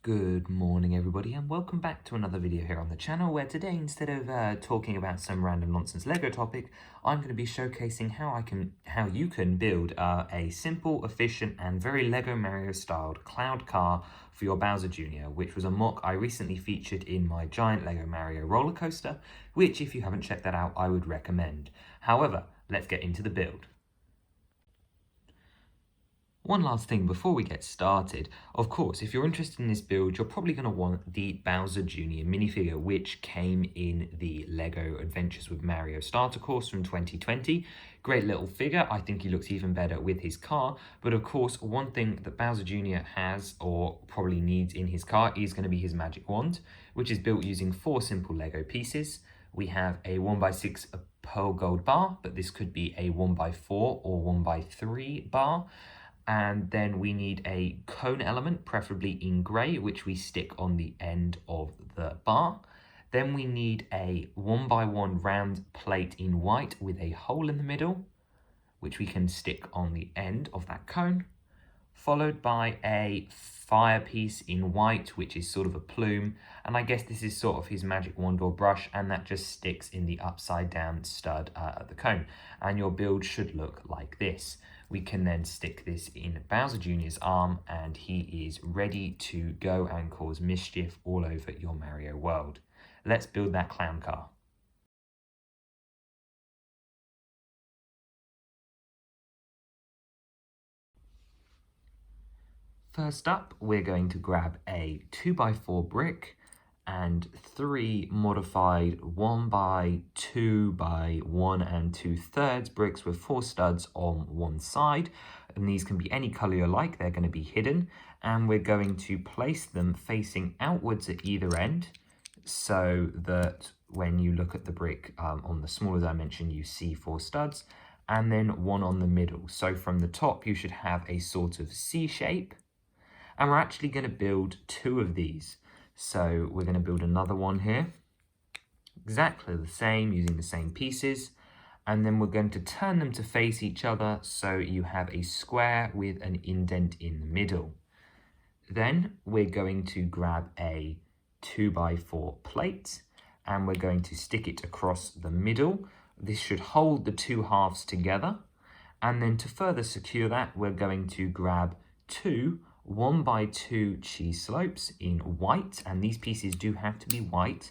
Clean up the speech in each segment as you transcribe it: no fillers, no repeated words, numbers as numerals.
Good morning everybody and welcome back to another video here on the channel where today instead of talking about some random nonsense Lego topic, I'm going to be showcasing how you can build a simple, efficient and very Lego Mario styled cloud car for your Bowser Jr., which was a mock I recently featured in my giant Lego Mario roller coaster, which if you haven't checked that out I would recommend. However, let's get into the build. One last thing before we get started, of course, if you're interested in this build, you're probably going to want the Bowser Jr. minifigure, which came in the LEGO Adventures with Mario starter course from 2020. Great little figure. I think he looks even better with his car. But of course, one thing that Bowser Jr. has or probably needs in his car is going to be his magic wand, which is built using 4 simple Lego pieces. We have a 1x6 pearl gold bar, but this could be a 1x4 or 1x3 bar. And then we need a cone element, preferably in grey, which we stick on the end of the bar. Then we need a 1x1 round plate in white with a hole in the middle, which we can stick on the end of that cone, followed by a fire piece in white, which is sort of a plume. And I guess this is sort of his magic wand or brush, and that just sticks in the upside down stud at the cone. And your build should look like this. We can then stick this in Bowser Jr.'s arm and he is ready to go and cause mischief all over your Mario world. Let's build that clown car. First up, we're going to grab a 2x4 brick and 3 modified 1x2 by 1 2/3 bricks with 4 studs on one side. And these can be any color you like, they're going to be hidden. And we're going to place them facing outwards at either end so that when you look at the brick on the smaller dimension, you see 4 studs and then 1 on the middle. So from the top, you should have a sort of C shape. And we're actually going to build 2 of these. So we're going to build another one here, exactly the same, using the same pieces. And then we're going to turn them to face each other so you have a square with an indent in the middle. Then we're going to grab a 2x4 plate and we're going to stick it across the middle. This should hold the 2 halves together. And then to further secure that, we're going to grab 2 1x2 cheese slopes in white, and these pieces do have to be white,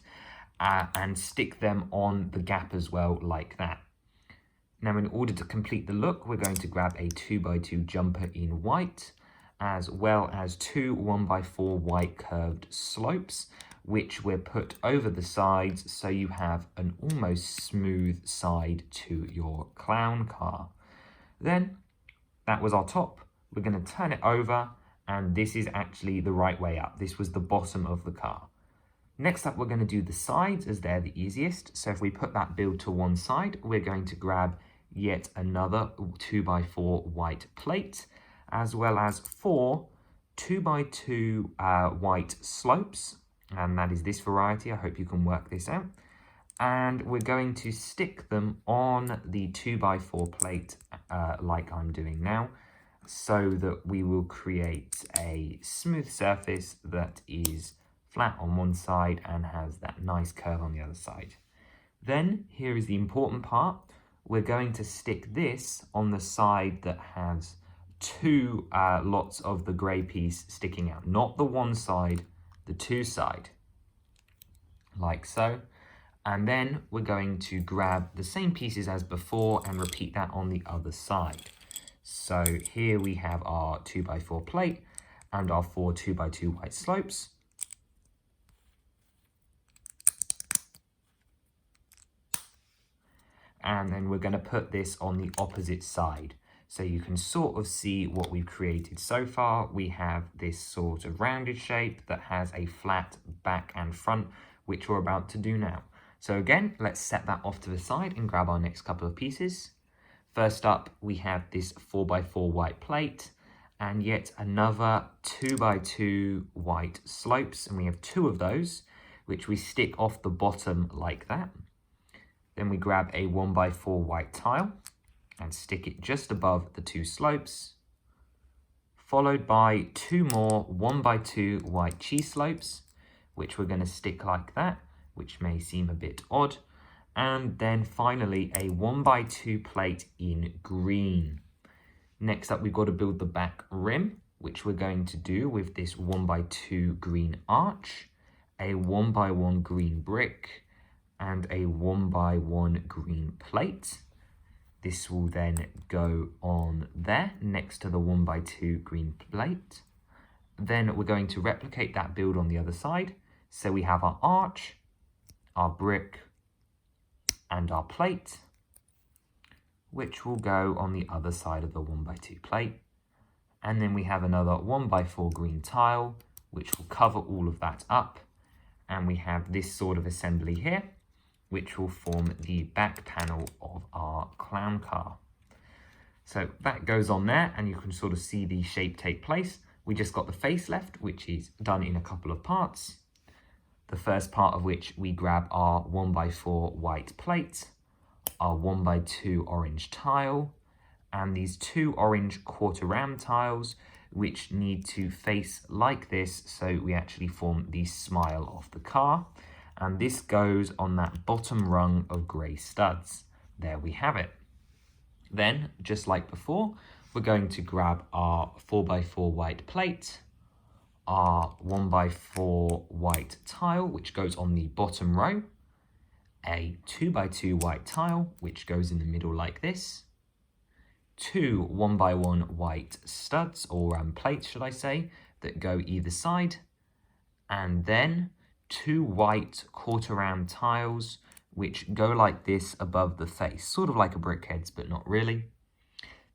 and stick them on the gap as well, like that. Now, in order to complete the look, we're going to grab a 2x2 jumper in white, as well as 2 1x4 white curved slopes, which we're put over the sides so you have an almost smooth side to your clown car. Then, that was our top. We're going to turn it over, and this is actually the right way up. This was the bottom of the car. Next up, we're going to do the sides as they're the easiest. So if we put that build to one side, we're going to grab yet another 2x4 white plate, as well as 4 2x2 white slopes. And that is this variety. I hope you can work this out. And we're going to stick them on the 2x4 plate like I'm doing now, so that we will create a smooth surface that is flat on one side and has that nice curve on the other side. Then, here is the important part. We're going to stick this on the side that has 2 lots of the grey piece sticking out. Not the one side, the 2 side. Like so. And then we're going to grab the same pieces as before and repeat that on the other side. So here we have our 2x4 plate and our 4 2x2 white slopes. And then we're going to put this on the opposite side. So you can sort of see what we've created so far. We have this sort of rounded shape that has a flat back and front, which we're about to do now. So again, let's set that off to the side and grab our next couple of pieces. First up, we have this 4x4 white plate and yet another 2x2 white slopes. And we have 2 of those, which we stick off the bottom like that. Then we grab a 1x4 white tile and stick it just above the 2 slopes, followed by 2 more 1x2 white cheese slopes, which we're going to stick like that, which may seem a bit odd. And then finally a 1x2 plate in green. Next up, we've got to build the back rim, which we're going to do with this 1x2 green arch, a 1x1 green brick, and a 1x1 green plate. This will then go on there next to the 1x2 green plate. Then we're going to replicate that build on the other side. So we have our arch, our brick, and our plate, which will go on the other side of the 1x2 plate. And then we have another 1x4 green tile, which will cover all of that up. And we have this sort of assembly here, which will form the back panel of our clown car. So that goes on there, and you can sort of see the shape take place. We just got the face left, which is done in a couple of parts. The first part of which we grab our 1x4 white plate, our 1x2 orange tile, and these 2 orange quarter round tiles, which need to face like this, so we actually form the smile of the car. And this goes on that bottom rung of grey studs. There we have it. Then, just like before, we're going to grab our 4x4 white plate, our 1x4 white tile, which goes on the bottom row, a 2x2 white tile, which goes in the middle like this, 2 1x1 white studs, or plates should I say, that go either side, and then 2 white quarter round tiles, which go like this above the face, sort of like a brickhead's, but not really.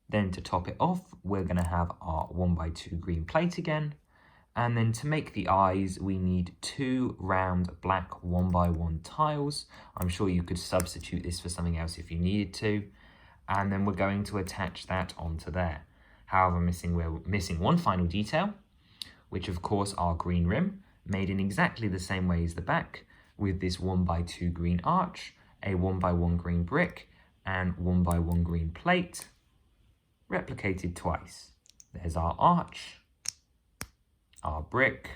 Then to top it off, we're going to have our 1x2 green plate again. And then to make the eyes, we need 2 round black 1x1 tiles. I'm sure you could substitute this for something else if you needed to. And then we're going to attach that onto there. However, we're missing one final detail, which of course our green rim, made in exactly the same way as the back, with this 1x2 green arch, a 1x1 green brick, and 1x1 green plate, replicated twice. There's our arch, our brick,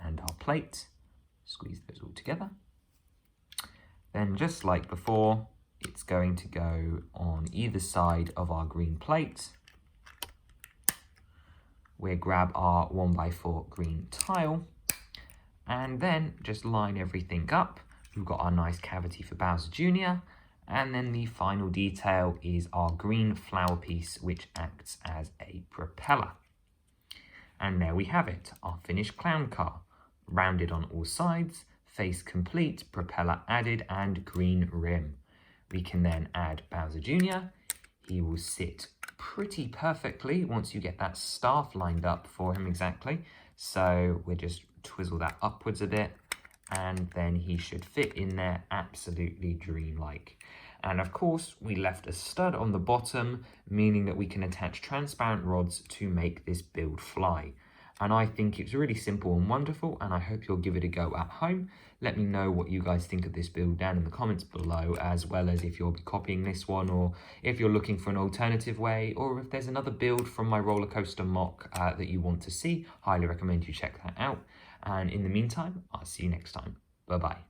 and our plate. Squeeze those all together. Then just like before, it's going to go on either side of our green plate. We grab our 1x4 green tile, and then just line everything up. We've got our nice cavity for Bowser Jr., and then the final detail is our green flower piece, which acts as a propeller. And there we have it, our finished clown car. Rounded on all sides, face complete, propeller added, and green rim. We can then add Bowser Jr. He will sit pretty perfectly once you get that staff lined up for him exactly. So we'll just twizzle that upwards a bit, and then he should fit in there absolutely dreamlike. And of course, we left a stud on the bottom, meaning that we can attach transparent rods to make this build fly. And I think it's really simple and wonderful, and I hope you'll give it a go at home. Let me know what you guys think of this build down in the comments below, as well as if you'll be copying this one, or if you're looking for an alternative way, or if there's another build from my roller coaster mock that you want to see. Highly recommend you check that out. And in the meantime, I'll see you next time. Bye-bye.